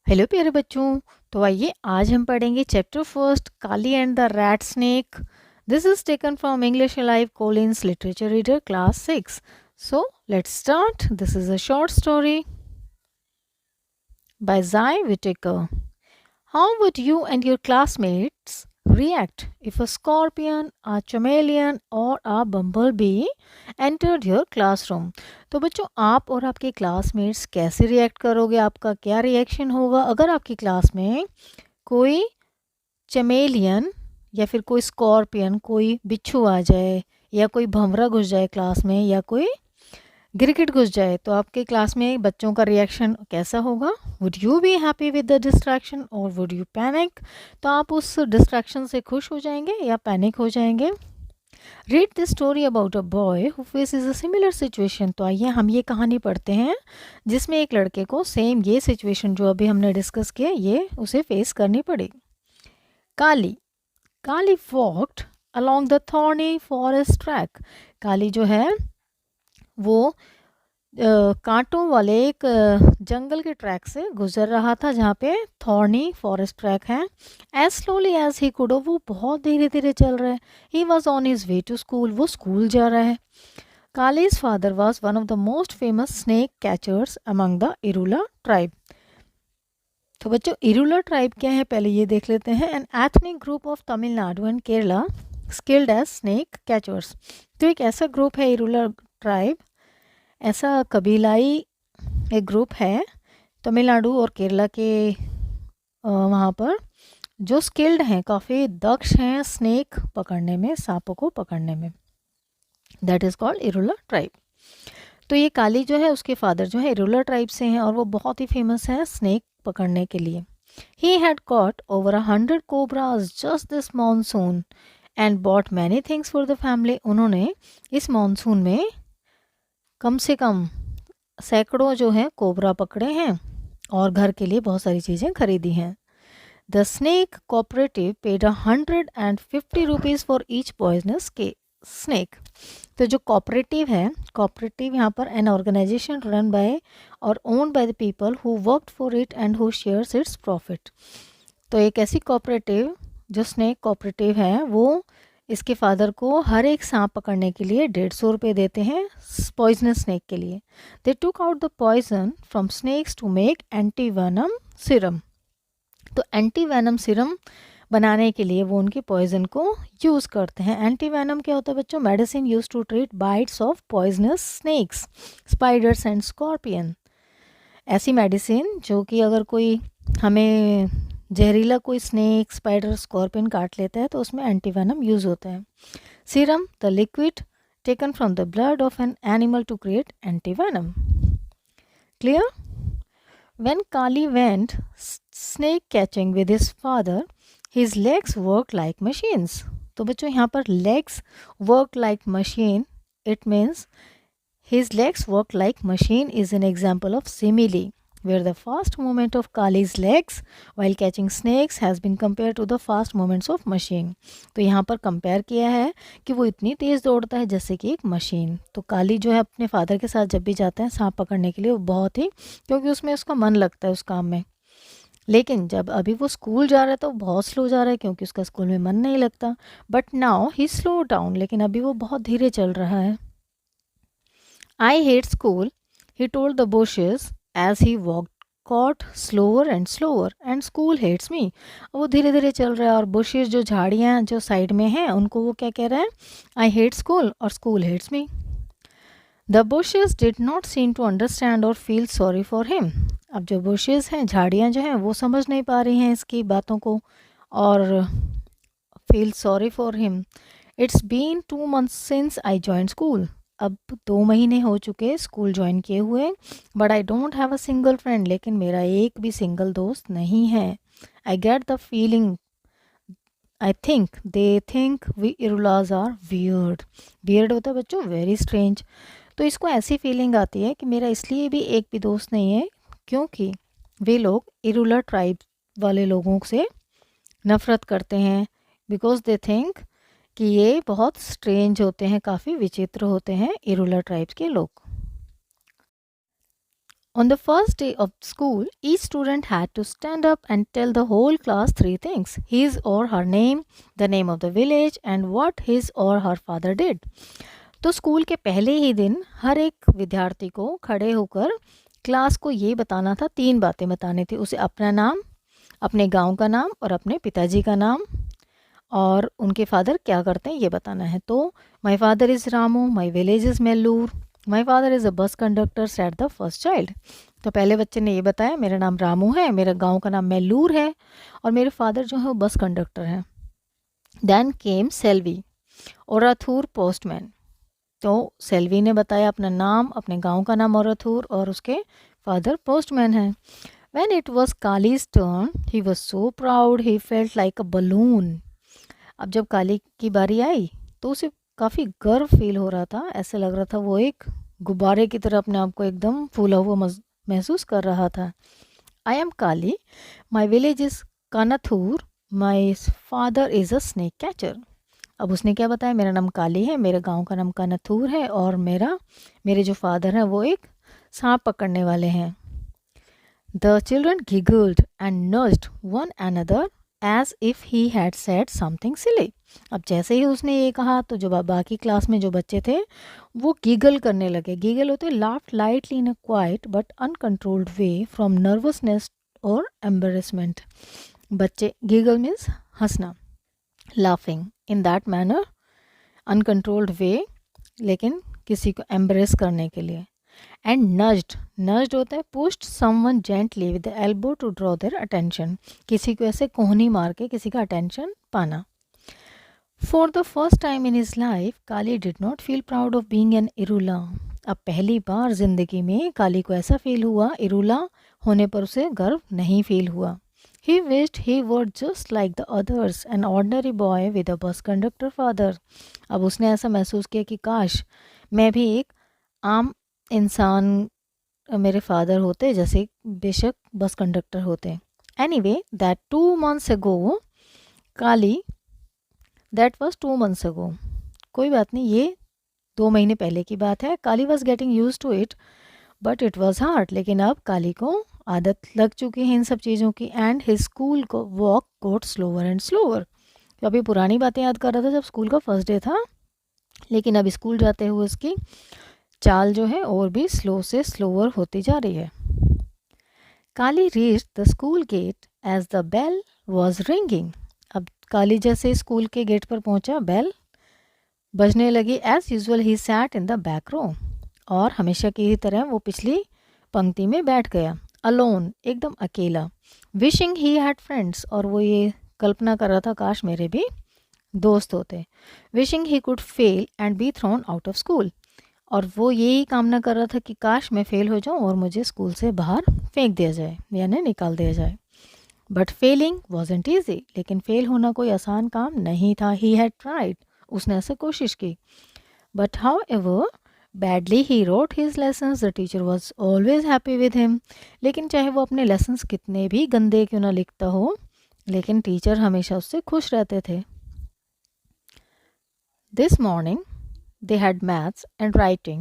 Hello प्यारे बच्चों। तो आइए आज हम पढ़ेंगे chapter first Kali and the rat snake. This is taken from English alive Collins literature reader class 6। So let's start. This is a short story by Zai Whittaker. How would you and your classmates react if a scorpion, a chameleon or a bumblebee entered your classroom? तो बच्चों आप और आपके classmates कैसे react करोगे, आपका क्या reaction होगा अगर आपकी क्लास में कोई चमेलियन या फिर कोई स्कॉर्पियन, कोई बिच्छू आ जाए या कोई भंवरा घुस जाए क्लास में या कोई गिरगिट घुस जाए, तो आपके क्लास में बच्चों का रिएक्शन कैसा होगा? Would you be happy with the distraction और वुड यू पैनिक? तो आप उस डिस्ट्रैक्शन से खुश हो जाएंगे या पैनिक हो जाएंगे? Read this story about a boy who faces a similar situation. तो आइए हम ये कहानी पढ़ते हैं जिसमें एक लड़के को सेम ये सिचुएशन जो अभी हमने डिस्कस किया ये उसे फेस करनी पड़ी। Kali Kali walked along the thorny forest track। Kali जो है वो कांटों वाले एक जंगल के ट्रैक से गुजर रहा था जहाँ पे थॉर्नी फॉरेस्ट ट्रैक है। As slowly as he could, वो बहुत धीरे धीरे चल रहा है। He was on his way to school, वो स्कूल जा रहा है। Kali's father was one of the most famous snake catchers among the Irula tribe. तो बच्चों इरूला ट्राइब क्या है पहले ये देख लेते हैं। An ethnic group of Tamil Nadu and Kerala skilled as snake catchers. तो एक ऐसा ग्रुप है इरूला ट्राइब, ऐसा कबीलाई एक ग्रुप है तमिलनाडु और केरला के वहाँ पर जो स्किल्ड हैं, काफ़ी दक्ष हैं स्नेक पकड़ने में, सांपों को पकड़ने में। That is called Irula tribe. तो ये काली जो है उसके फादर जो है इरूला ट्राइब से हैं और वो बहुत ही फेमस है स्नेक पकड़ने के लिए। He had caught over 100 cobras just this monsoon and bought many things for the family. उन्होंने इस मानसून में कम से कम सैकड़ों जो हैं कोबरा पकड़े हैं और घर के लिए बहुत सारी चीज़ें खरीदी हैं। The snake cooperative paid 150 rupees for each poisonous के स्नेक। तो जो कोऑपरेटिव है, कोऑपरेटिव यहाँ पर एन ऑर्गेनाइजेशन रन बाय और owned by the people who worked for it and who shares its profit. तो एक ऐसी कोऑपरेटिव जो स्नेक कोऑपरेटिव है वो इसके फादर को हर एक सांप पकड़ने के लिए 150 रुपये देते हैं पॉइजनस स्नेक के लिए। They took out the poison from snakes to make anti venom serum. तो एंटी वेनम सिरम बनाने के लिए वो उनके पॉइजन को यूज़ करते हैं। एंटी वेनम क्या होता है बच्चों? Medicine use to treat bites of poisonous snakes, spiders and scorpion. ऐसी मेडिसिन जो कि अगर कोई हमें जहरीला कोई स्नेक, स्पाइडर, स्कॉर्पियन काट लेता है तो उसमें एंटीवेनम यूज़ होता है। Serum the liquid taken from the blood of an animal to create antivenom. Clear? When Kali went snake catching with his father, his legs worked like machines. तो बच्चों यहाँ पर legs work like machine, it means his legs work like machine is an example of simile, where the fast movement of Kali's legs while catching snakes has been compared to the fast movements of machine. तो यहाँ पर compare किया है कि वो इतनी तेज़ दौड़ता है जैसे कि एक मशीन। तो काली जो है अपने फादर के साथ जब भी जाता है सांप पकड़ने के लिए वो बहुत ही, क्योंकि उसमें उसका मन लगता है उस काम में। लेकिन जब अभी वो स्कूल जा रहा है तो बहुत स्लो जा रहा है क्योंकि उसका स्कूल में मन नहीं लगता। But now he slow down, लेकिन अभी वो बहुत धीरे चल रहा है। I hate school, he told the bushes as he walked caught slower and slower and school hates me. वो धीरे धीरे चल रहा है और bushes जो झाड़ियाँ जो साइड में हैं उनको वो क्या कह रहा है? I hate school और school hates me. The bushes did not seem to understand or feel sorry for him. अब जो bushes हैं, झाड़ियाँ जो हैं वो समझ नहीं पा रही हैं इसकी बातों को और feel sorry for him. It's been 2 months since I joined school. अब 2 महीने हो चुके स्कूल ज्वाइन किए हुए। But I don't have a single friend, लेकिन मेरा एक भी सिंगल दोस्त नहीं है। I get the feeling, I think they think we Irulas are weird. Weird होता है बच्चों वेरी स्ट्रेंज। तो इसको ऐसी फीलिंग आती है कि मेरा इसलिए भी एक भी दोस्त नहीं है क्योंकि वे लोग इरुला ट्राइब वाले लोगों से नफ़रत करते हैं। बिकॉज दे थिंक कि ये बहुत स्ट्रेंज होते हैं, काफ़ी विचित्र होते हैं इरूला ट्राइब्स के लोग। On the first day of school, each student had to stand up and tell the whole class three things: his or her name, the name of the village, and what his or her father did. तो school के पहले ही दिन हर एक विद्यार्थी को खड़े होकर class को ये बताना था, तीन बातें बतानी थी उसे: अपना नाम, अपने गांव का नाम और अपने पिताजी का नाम, और उनके फादर क्या करते हैं ये बताना है। तो my father is Ramu, my village is Melloor, my father is a bus conductor said the first child. तो पहले बच्चे ने ये बताया, मेरा नाम रामू है, मेरे गांव का नाम मेल्लूर है, और मेरे फादर जो है वो बस कंडक्टर हैं। Then came Selvi Orathur postman. तो सेल्वी ने बताया अपना नाम, अपने गांव का नाम ओराथूर, और उसके फादर पोस्टमैन हैं। When it was Kali's turn, he was so proud he felt like a balloon. अब जब काली की बारी आई तो उसे काफ़ी गर्व फील हो रहा था, ऐसे लग रहा था वो एक गुब्बारे की तरह अपने आप को एकदम फूला हुआ महसूस कर रहा था। I am Kali, my village is Kanathur, my father is a snake catcher. अब उसने क्या बताया, मेरा नाम काली है, मेरे गांव का नाम कानाथूर है, और मेरे जो फादर हैं वो एक सांप पकड़ने वाले हैं। The children giggled and nudged one another as if he had said something silly. अब जैसे ही उसने ये कहा तो जो बाकी क्लास में जो बच्चे थे वो गिगल करने लगे। गिगल होते laughed lightly in a quiet but uncontrolled way from nervousness or embarrassment. बच्चे गिगल मीन्स हंसना, laughing in that manner, uncontrolled way, लेकिन किसी को एम्ब्रेस करने के लिए। एंड नज्ड होता है pushed someone gently with the elbow to draw their attention, किसी को ऐसे कोहनी मार के किसी का अटेंशन पाना। For the first time in his life Kali did not feel proud of being an Irula. अब पहली बार जिंदगी में काली को ऐसा फील हुआ, इरूला होने पर उसे गर्व नहीं फील हुआ। He wished he were just like the others, an ordinary boy with a bus conductor father. अब उसने ऐसा महसूस किया कि काश मैं भी एक आम इंसान मेरे फादर होते, जैसे बेशक बस कंडक्टर होते। Anyway that 2 months ago Kali, that was 2 months ago, कोई बात नहीं, ये 2 महीने पहले की बात है। Kali was getting use to it but it was hard, लेकिन अब काली को आदत लग चुकी है इन सब चीज़ों की। एंड हिज स्कूल को walk got slower and slower. तो अभी पुरानी बातें याद कर रहा था जब स्कूल का फर्स्ट डे था, लेकिन अब स्कूल जाते हुए उसकी चाल जो है और भी स्लो से स्लोअर होती जा रही है। Kali reached the school gate as the bell was ringing. अब काली जैसे स्कूल के गेट पर पहुंचा, बेल बजने लगी। As usual he sat in the back row, और हमेशा की ही तरह वो पिछली पंक्ति में बैठ गया। अलोन, एकदम अकेला। विशिंग ही हैड फ्रेंड्स, और वो ये कल्पना कर रहा था काश मेरे भी दोस्त होते। Wishing he could fail and be thrown out of school, और वो यही कामना कर रहा था कि काश मैं फेल हो जाऊं और मुझे स्कूल से बाहर फेंक दिया जाए, यानी निकाल दिया जाए। बट फेलिंग वॉजंट ईजी, लेकिन फेल होना कोई आसान काम नहीं था। ही हैड ट्राइड, उसने ऐसे कोशिश की। But how ever badly he wrote his lessons, the teacher was always happy with him. लेकिन चाहे वो अपने लेसन्स कितने भी गंदे क्यों ना लिखता हो, लेकिन टीचर हमेशा उससे खुश रहते थे। This morning they had maths and writing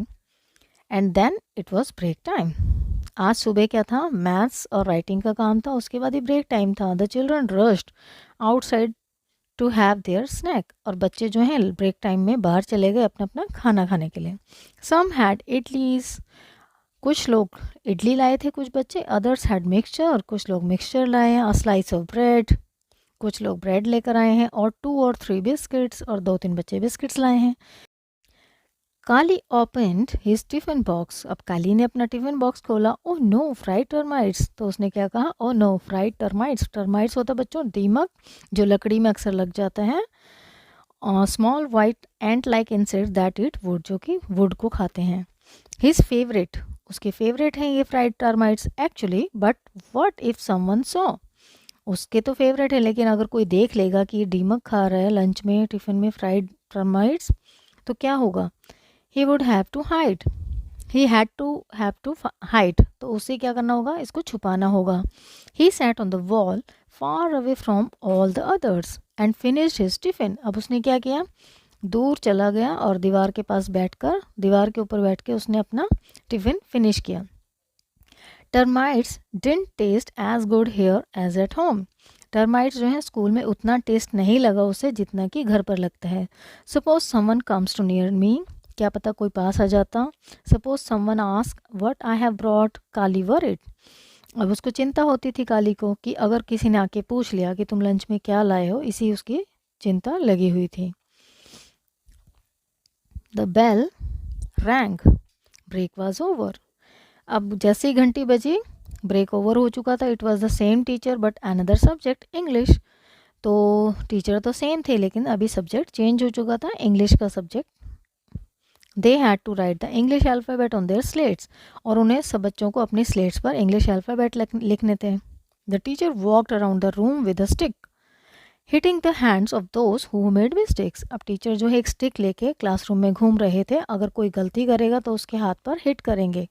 and then it was break time. आज सुबह क्या था, मैथ्स और राइटिंग का काम था, उसके बाद ही ब्रेक टाइम था। The children rushed outside to have their snack, और बच्चे जो हैं ब्रेक टाइम में बाहर चले गए अपना अपना खाना खाने के लिए। सम हैड इडलीज, कुछ लोग इडली लाए थे कुछ बच्चे। अदर्स हैड मिक्सचर, कुछ लोग मिक्सचर लाए हैं। अ स्लाइस ऑफ ब्रेड, कुछ लोग ब्रेड लेकर आए हैं। और 2 or 3 बिस्किट्स, और 2-3 बच्चे बिस्किट्स लाए हैं। काली ओपनड हिज टिफिन बॉक्स, अब काली ने अपना टिफिन बॉक्स खोला। ओह नो फ्राइड टर्माइट्स, तो उसने क्या कहा, oh no fried termites. Termites होता बच्चों दीमक, जो लकड़ी में अक्सर लग जाता है। Small white ant like insect that eat would, जो कि वुड को खाते हैं। हिज फेवरेट, उसके फेवरेट हैं ये fried termites actually, but what if someone saw, उसके तो फेवरेट है, लेकिन अगर कोई देख लेगा कि ये दीमक खा रहा है लंच में, टिफिन में फ्राइड टर्माइट्स, तो क्या होगा। He would have to hide. He had to have to hide. तो उसे क्या करना होगा, इसको छुपाना होगा। He sat on the wall far away from all the others and finished his tiffin. अब उसने क्या किया, दूर चला गया और दीवार के पास बैठकर, दीवार के ऊपर बैठ के उसने अपना टिफ़िन फिनिश किया। Termites didn't taste as good here as at home. Termites जो है स्कूल में उतना टेस्ट नहीं लगा उसे जितना कि घर पर लगता है। Suppose someone comes to near me, क्या पता कोई पास आ जाता। Suppose someone ask what I have brought, Kali worried. अब उसको चिंता होती थी काली को कि अगर किसी ने आके पूछ लिया कि तुम लंच में क्या लाए हो, इसी उसकी चिंता लगी हुई थी। The bell rang, break was over. अब जैसे ही घंटी बजी ब्रेक ओवर हो चुका था। It was the same teacher but another subject English. तो टीचर तो सेम थे लेकिन अभी सब्जेक्ट चेंज हो चुका था, इंग्लिश का subject. They had to write the English alphabet on their slates, और उन्हें सब बच्चों को अपनी स्लेट्स पर इंग्लिश अल्फ़ाबेट लिखने थे। The teacher walked around the room with a stick hitting the hands of those who made mistakes. अब टीचर जो है एक स्टिक लेके क्लासरूम में घूम रहे थे, अगर कोई गलती करेगा तो उसके हाथ पर हिट करेंगे।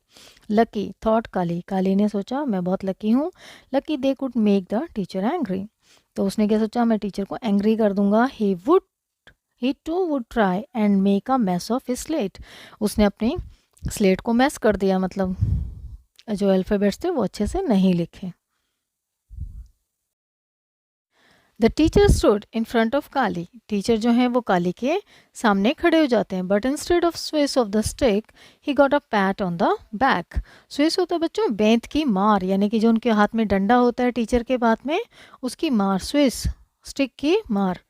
लकी थॉट काली, काली ने सोचा मैं बहुत लकी हूँ। Lucky they could make the teacher angry, तो उसने क्या सोचा, मैं टीचर को एंग्री कर दूंगा। He too would try and make a mess of his slate. उसने अपनी स्लेट को मैस कर दिया, मतलब जो अल्फ़ाबेट्स थे वो अच्छे से नहीं लिखे। The teacher stood in front of Kali, teacher जो है वो काली के सामने खड़े हो जाते हैं। But instead of Swiss of the stick he got a PAT on the back. Swiss होता है बच्चों बेंत की मार, यानी कि जो उनके हाथ में डंडा होता है टीचर के हाथ में, उसकी मार, स्विस स्टिक की मार।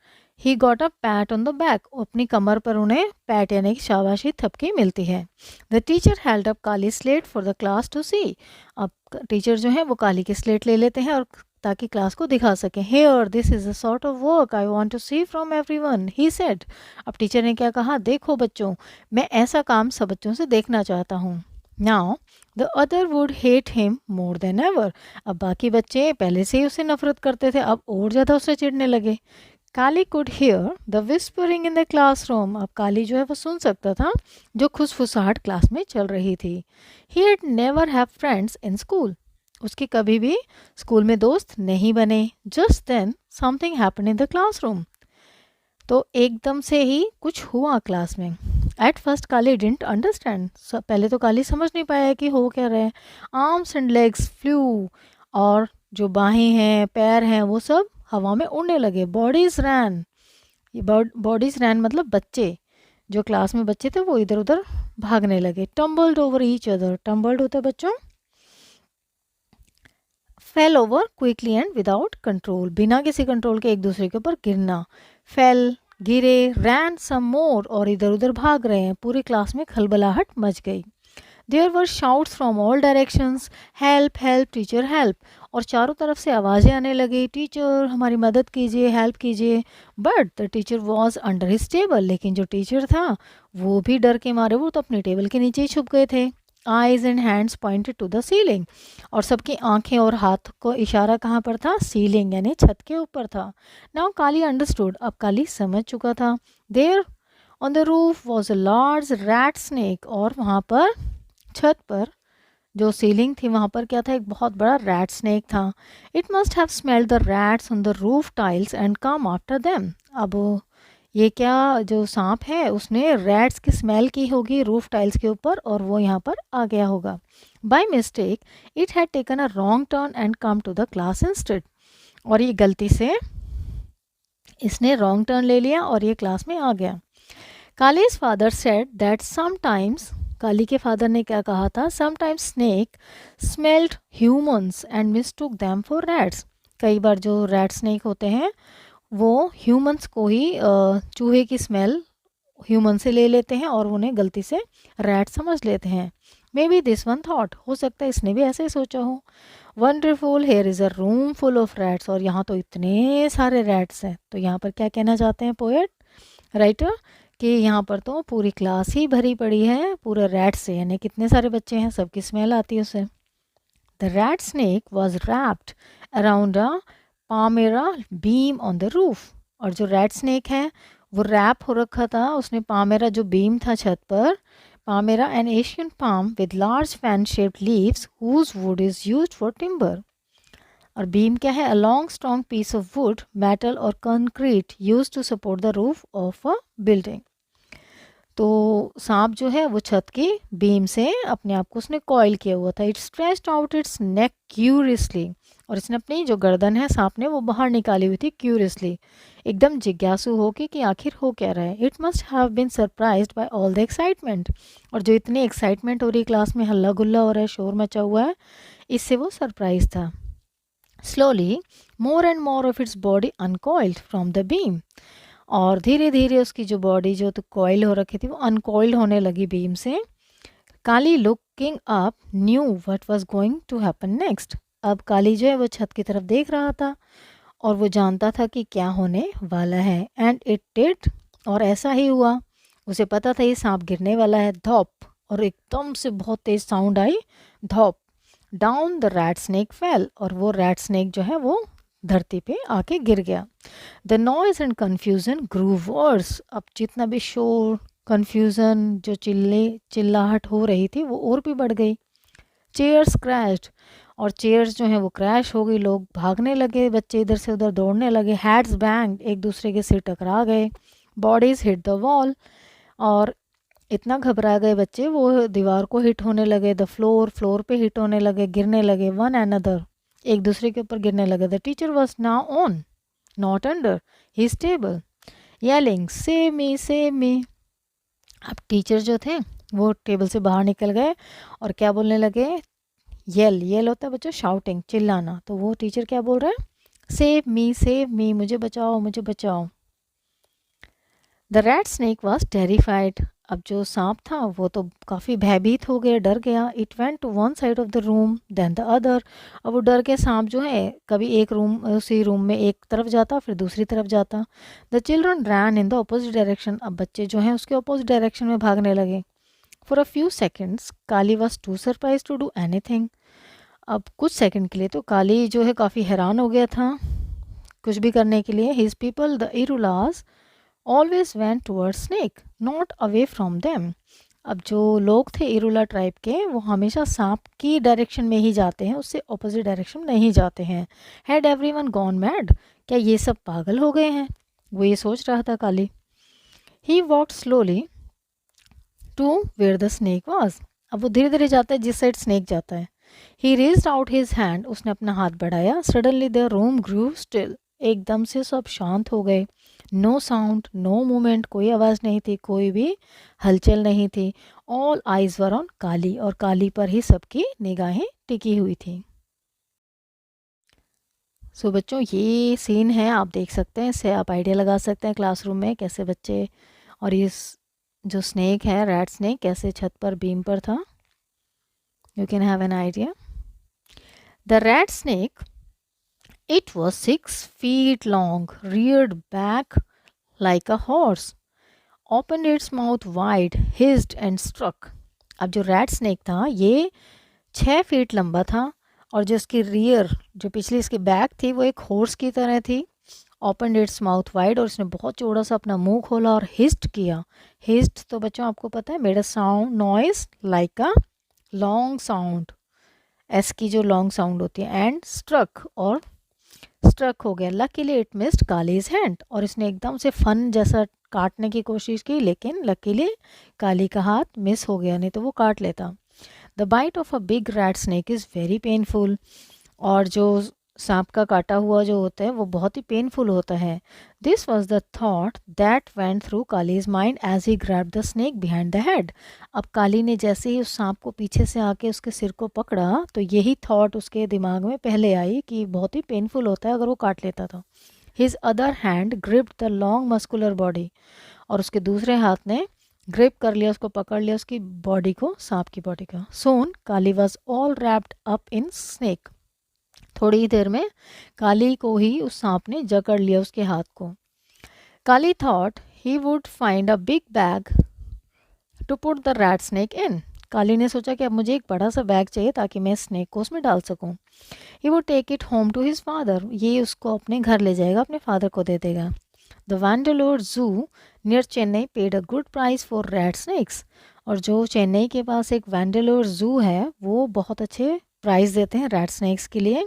He got a PAT on the back, अपनी कमर पर उन्हें पैट यानी कि शाबाशी थपकी मिलती है। The teacher held up Kali slate for the class to see. अब टीचर जो है वो काली की स्लेट ले लेते हैं और ताकि क्लास को दिखा सकें। Here this is a sort of work I want to see from everyone, he said. अब टीचर ने क्या कहा, देखो बच्चों मैं ऐसा काम सब बच्चों से देखना चाहता हूँ। Now the other would hate him more than ever. अब बाकी बच्चे पहले से ही उसे नफरत करते थे, अब और ज़्यादा उससे चिढ़ने लगे। Kali could hear the whispering in the classroom. अब काली जो है वो सुन सकता था जो खुसफुसाहट क्लास में चल रही थी। He had never have friends in school, उसके कभी भी स्कूल में दोस्त नहीं बने। Just then something happen in the classroom, तो एकदम से ही कुछ हुआ क्लास में। At first Kali didn't understand, पहले तो काली समझ नहीं पाया कि हो क्या रहा है। आर्म्स एंड लेग्स फ्लू, और जो बाहें हैं पैर हैं वो सब हवा में उड़ने लगे। बॉडीज रैन, ये बॉडीज रैन मतलब बच्चे, जो क्लास में बच्चे थे वो इधर उधर भागने लगे। Tumbled over each other, tumbled होता है बच्चों fail over quickly and without control, बिना किसी कंट्रोल के एक दूसरे के ऊपर गिरना। फेल गिरे, रैन सम मोर, और इधर उधर भाग रहे हैं। पूरी क्लास में खलबलाहट मच गई। There were shouts from all directions, help help teacher help, और चारों तरफ से आवाज़ें आने लगी, टीचर हमारी मदद कीजिए, हेल्प कीजिए। But the teacher was under his table, लेकिन जो टीचर था वो भी डर के मारे वो तो अपनी टेबल के नीचे ही छुप गए थे। Eyes and hands pointed to the ceiling, और सबकी आंखें और हाथ को इशारा कहाँ पर था, सीलिंग यानी छत के ऊपर था। नाउ काली अंडरस्टूड, अब काली समझ चुका था। There on the roof was a large rat snake, और वहाँ पर छत पर जो सीलिंग थी वहाँ पर क्या था, एक बहुत बड़ा रैट स्नेक था। It must have smelled the rats on the roof tiles and come after them. अब ये क्या जो सांप है उसने रैट्स की स्मेल की होगी रूफ टाइल्स के ऊपर, और वो यहाँ पर आ गया होगा। By mistake it had taken a wrong turn and come to the class instead, और ये गलती से इसने रॉन्ग टर्न ले लिया और ये क्लास में आ गया। Kali's father said that sometimes, Kali के फादर ने क्या कहा था, sometimes snake smelled humans and mistook them for rats. कई बार जो रैट स्नेक होते हैं वो ह्यूमंस को ही चूहे की स्मेल ह्यूमन से ले लेते हैं और उन्हें गलती से रैट समझ लेते हैं। May be this one thought, हो सकता है इसने भी ऐसे ही सोचा हो। Wonderful, here is a room full of rats, और यहाँ तो इतने सारे रैट्स हैं। तो यहाँ पर क्या कहना चाहते हैं पोएट राइटर, कि यहाँ पर तो पूरी क्लास ही भरी पड़ी है पूरे रैट से, यानी कितने सारे बच्चे हैं, सबकी स्मेल आती है उसे। The rat snake was wrapped around a palmyra beam on the roof, और जो रैट स्नेक है वो रैप हो रखा था, उसने पामेरा जो बीम था छत पर, palmyra an Asian palm with large fan shaped leaves whose wood is used for timber. और बीम क्या है, a long strong piece of wood, metal और concrete used to support the roof of a building. तो सांप जो है वो छत की बीम से अपने आप को उसने कॉइल किया हुआ था। It stretched out it's neck curiously, और इसने अपनी जो गर्दन है सांप ने वो बाहर निकाली हुई थी क्यूरियसली, एकदम जिज्ञासु हो कि आखिर हो क्या रहा है। It must have been surprised by all the excitement, और जो इतनी एक्साइटमेंट हो रही क्लास में, हल्ला गुल्ला हो रहा है, शोर मचा हुआ है, इससे वो सरप्राइज था। Slowly more and more of its body uncoiled from the beam, और धीरे धीरे उसकी जो बॉडी जो तो कॉइल हो रखी थी वो अनकॉइल्ड होने लगी बीम से। Kali looking up knew what was going to happen next. अब काली जो है वो छत की तरफ देख रहा था और वो जानता था कि क्या होने वाला है। एंड इट डिड, और ऐसा ही हुआ। उसे पता था ये सांप गिरने वाला है। धौप, और एकदम से बहुत तेज साउंड आई, धौप। Down the rat snake fell, और वो रैट स्नेक जो है वो धरती पे आके गिर गया। The noise and confusion grew worse, अब जितना भी शोर, कन्फ्यूजन, जो चिल्लाहट हो रही थी वो और भी बढ़ गई। चेयर्स क्रैश्ड, और चेयर्स जो हैं वो क्रैश हो गई, लोग भागने लगे, बच्चे इधर से उधर दौड़ने लगे। हैड्स बैंग, एक दूसरे के सिर टकरा गए। बॉडीज हिट द वॉल, और इतना घबरा गए बच्चे वो दीवार को हिट होने लगे। द फ्लोर, फ्लोर पे हिट होने लगे, गिरने लगे। वन अनदर, एक दूसरे के ऊपर गिरने लगे। The teacher was now on not under his table yelling save me. अब टीचर जो थे वो टेबल से बाहर निकल गए और क्या बोलने लगे, येल होता है बच्चों शाउटिंग, चिल्लाना। तो वो टीचर क्या बोल रहा है, सेव मी, मुझे बचाओ, मुझे बचाओ। The rat snake was terrified, अब जो सांप था वो तो काफ़ी भयभीत हो गया, डर गया। It went to one side of the room then the other, अब वो डर के सांप जो है कभी एक रूम, उसी रूम में एक तरफ जाता फिर दूसरी तरफ जाता। The children ran in the opposite direction, अब बच्चे जो हैं उसके अपोजिट डायरेक्शन में भागने लगे। For a few seconds Kali was too surprised to do anything, अब कुछ सेकंड के लिए तो काली जो है काफ़ी हैरान हो गया था कुछ भी करने के लिए। His people the Irulas always went towards snake not away from them, अब जो लोग थे इरुला ट्राइब के वो हमेशा सांप की डायरेक्शन में ही जाते हैं, उससे ऑपोजिट डायरेक्शन में नहीं जाते हैं। हैड एवरीवन गॉन मैड, क्या ये सब पागल हो गए हैं, वो ये सोच रहा था Kali. He walked slowly to where the snake was, अब वो धीरे धीरे जाता है जिस साइड स्नेक जाता है। ही रेज्ड आउट हिज हैंड, उसने अपना हाथ बढ़ाया। Suddenly the room Guru still, एकदम से सब शांत हो गए। नो साउंड, नो मूवमेंट, कोई आवाज़ नहीं थी, कोई भी हलचल नहीं थी। ऑल आइज वर ऑन काली, और काली पर ही सबकी निगाहें टिकी हुई थी। सो बच्चों ये सीन है, आप देख सकते हैं, इससे आप आइडिया लगा सकते हैं क्लासरूम में कैसे बच्चे, और ये जो स्नेक है रैट स्नेक कैसे छत पर बीम पर था। You can have an idea. The rat snake, it was 6 feet long, reared back like a horse, opened its mouth wide, hissed and struck. अब जो रैट स्नेक था ये 6 फीट लंबा था, और जो इसकी रियर, जो पिछली इसकी बैक थी वो एक हॉर्स की तरह थी। ओपन इट्स माउथ वाइड, और उसने बहुत चौड़ा सा अपना मुंह खोला और हिस्ट किया। हिस्ट तो बच्चों आपको पता है, made a sound noise like a long sound, S की जो लॉन्ग साउंड होती है। एंड स्ट्रक, और स्ट्रक हो गया। Luckily it missed kalij hand, और इसने एकदम से फन जैसा काटने की कोशिश की, लेकिन लकीली काली का हाथ मिस हो गया, नहीं तो वो काट लेता। The bite of a big rat snake is very painful, और जो सांप का काटा हुआ जो होता है वो बहुत ही पेनफुल होता है। This was the thought that went through Kali's mind as he grabbed the snake behind the head, अब काली ने जैसे ही उस सांप को पीछे से आके उसके सिर को पकड़ा तो यही थॉट उसके दिमाग में पहले आई कि बहुत ही पेनफुल होता है अगर वो काट लेता था। His other hand gripped the long muscular body, और उसके दूसरे हाथ ने ग्रिप कर लिया, उसको पकड़ लिया उसकी बॉडी को, सांप की बॉडी का। Soon Kali was all wrapped up in snake, थोड़ी ही देर में काली को ही उस सांप ने जकड़ लिया उसके हाथ को। Kali thought he would find a big bag to put the rat snake in, Kali ने सोचा कि अब मुझे एक बड़ा सा बैग चाहिए ताकि मैं स्नेक को उसमें डाल सकूं। He would take it home to his father, ये उसको अपने घर ले जाएगा, अपने फादर को दे देगा। The Vandalur zoo near Chennai paid a good price for rat snakes, और जो चेन्नई के पास एक वैंडलोर जू है वो बहुत अच्छे प्राइस देते हैं रैट स्नेक्स के लिए।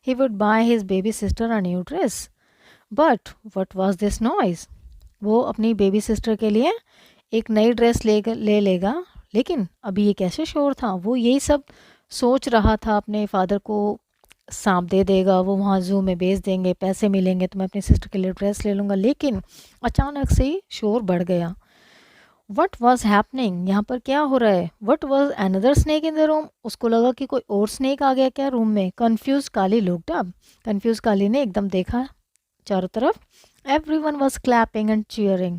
He would by his baby sister a new dress, but what was this noise, वो अपनी बेबी सिस्टर के लिए एक नई ड्रेस ले लेगा, लेकिन अभी ये कैसे शोर था, वो यही सब सोच रहा था। अपने फादर को सांप दे देगा, वो वहाँ ज़ू में बेच देंगे, पैसे मिलेंगे तो मैं अपनी सिस्टर के लिए ड्रेस ले लूँगा, लेकिन अचानक से ही शोर बढ़ गया। वट वॉज हैपनिंग, यहाँ पर क्या हो रहा है। What was another snake in the room, उसको लगा कि कोई और स्नेक आ गया क्या रूम में। कन्फ्यूज काली लुक्ड अप, कन्फ्यूज काली ने एकदम देखा चारों तरफ। Every one was clapping and cheering,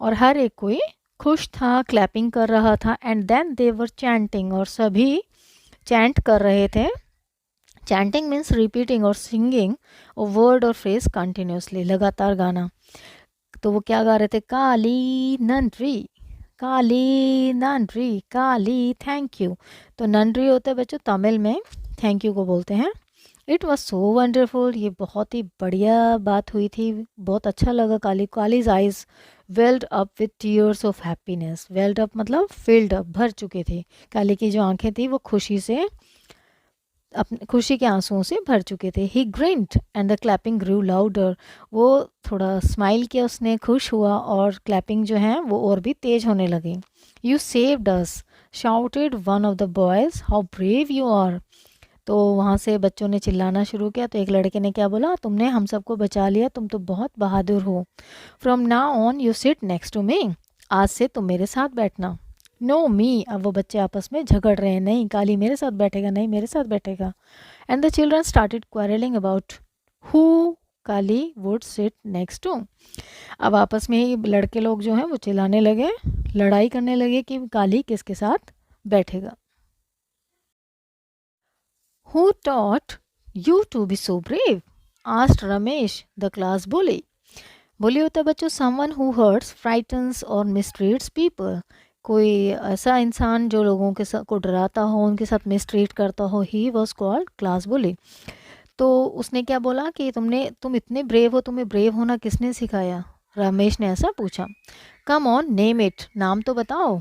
और हर एक कोई खुश था, क्लैपिंग कर रहा था। And then they were chanting, और सभी चैंट कर रहे थे। चैंटिंग मीन्स रिपीटिंग और सिंगिंग वर्ड और फ्रेज कंटिन्यूसली, लगातार गाना। तो वो क्या गा रहे थे, काली नंट्री, काली नंट्री, काली थैंक यू। तो नंट्री होते हैं बच्चों तमिल में थैंक यू को बोलते हैं। इट वॉज सो वंडरफुल, ये बहुत ही बढ़िया बात हुई थी, बहुत अच्छा लगा। Kalij eyes weld up with tears of happiness. Weld up मतलब फिल्ड अप, भर चुके थे। काली की जो आंखें थी वो खुशी से, अपने खुशी के आंसुओं से भर चुके थे। He grinned and the clapping grew louder, वो थोड़ा स्माइल किया उसने, खुश हुआ, और क्लैपिंग जो है वो और भी तेज होने लगी। You saved us, shouted one of the boys, how brave you are. तो वहाँ से बच्चों ने चिल्लाना शुरू किया। तो एक लड़के ने क्या बोला, तुमने हम सबको बचा लिया, तुम तो बहुत बहादुर हो। From now on you sit next to me, आज से तुम मेरे साथ बैठना। नो मी, अब वो बच्चे आपस में झगड़ रहे हैं, नहीं काली मेरे साथ बैठेगा, नहीं मेरे साथ बैठेगा। And the children started quarrelling about who Kali would sit next to. अब आपस में ही लड़के लोग जो हैं वो चिल्लाने लगे, लड़ाई करने लगे कि काली किसके साथ बैठेगा। Who taught you to be so brave, asked Ramesh the class bully. Bully होता है बच्चों समवन हु हर्ट्स, फ्राइटन्स और मिसट्रीट्स पीपल, कोई ऐसा इंसान जो लोगों के साथ को डराता हो, उनके साथ मिसट्रीट करता हो। ही वॉज कॉल्ड क्लास बुली। तो उसने क्या बोला कि तुम इतने ब्रेव हो, तुम्हें ब्रेव होना किसने सिखाया, रमेश ने ऐसा पूछा। कम ऑन नेम इट, नाम तो बताओ।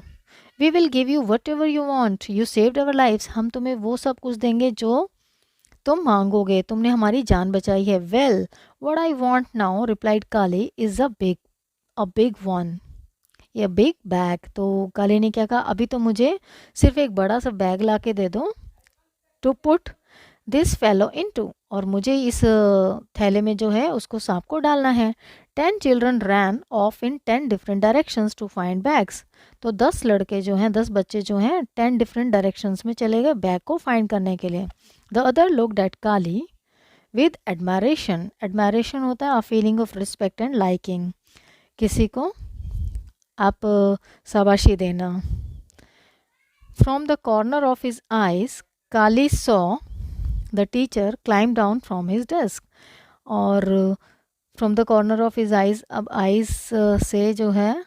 We will give you whatever you want, you saved our lifes, हम तुम्हें वो सब कुछ देंगे जो तुम मांगोगे, तुमने हमारी जान बचाई है। Well what I want now, replied Kali, is a big one, ये बिग बैग। तो काली ने क्या कहा, अभी तो मुझे सिर्फ एक बड़ा सा बैग ला के दे दो, to put this fellow into, और मुझे इस थैले में जो है उसको सांप को डालना है। 10 children ran off in 10 different directions to find bags. तो 10 लड़के जो हैं, 10 बच्चे जो हैं 10 डिफरेंट डायरेक्शंस में चले गए बैग को फाइंड करने के लिए। The other looked at Kali with admiration, admiration होता है a feeling of respect and liking, किसी को आप शाबाशी देना। From the corner of his eyes Kali saw the teacher climb down from his desk, और from the corner of his eyes, अब eyes से जो है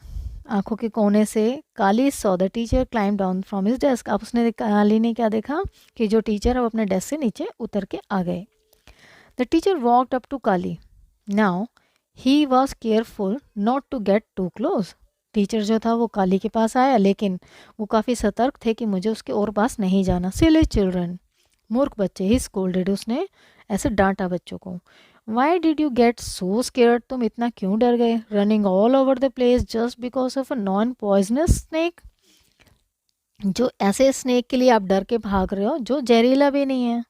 आंखों के कोने से, Kali saw the teacher climb down from his desk. अब उसने, काली ने क्या देखा कि जो टीचर अब अपने डेस्क से नीचे उतर के आ गए। The teacher walked up to Kali, now he was careful not to get too close. Teacher जो था वो काली के पास आया, लेकिन वो काफ़ी सतर्क थे कि मुझे उसके और पास नहीं जाना। सिली चिल्ड्रन, मूर्ख बच्चे, ही स्कोल्डेड, उसने ऐसे डांटा बच्चों को। Why did you get so scared, तुम इतना क्यों डर गए। Running all over the place just because of a non poisonous snake, जो ऐसे स्नेक के लिए आप डर के भाग रहे हो जो जहरीला भी नहीं है।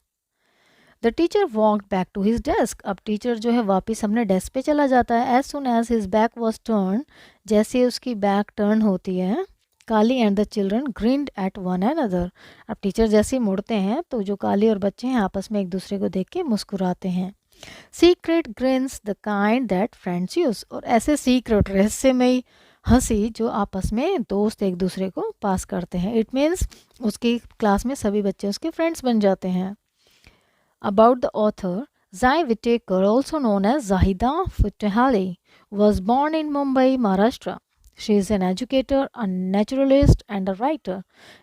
The teacher walked back to his desk, अब टीचर जो है वापस अपने डेस्क पे चला जाता है। As soon as his back was turn, जैसे उसकी बैक टर्न होती है, Kali and the children grinned at one and other. अब टीचर जैसे ही मुड़ते हैं तो जो काली और बच्चे हैं आपस में एक दूसरे को देख के मुस्कुराते हैं। Secret greens the kind that friends use, और ऐसे सीक्रेट रहस्यमयी हंसी जो आपस में दोस्त एक दूसरे को पास करते हैं। इट मीन्स उसकी क्लास में सभी बच्चे उसके फ्रेंड्स बन जाते हैं। About the author, Zai Whittaker, also known as Zahida Futehali, was born in Mumbai, Maharashtra. She is an educator, a naturalist, and a writer.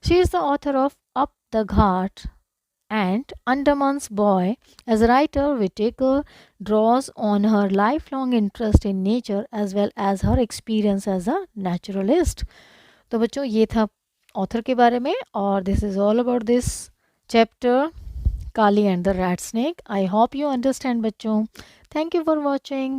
She is the author of Up the Ghat and Andaman's Boy. As a writer, Whittaker draws on her lifelong interest in nature as well as her experience as a naturalist. तो बच्चों ये था author के बारे में, और this is all about this chapter Kali and the Rat Snake. I hope you understand बच्चों. Thank you for watching.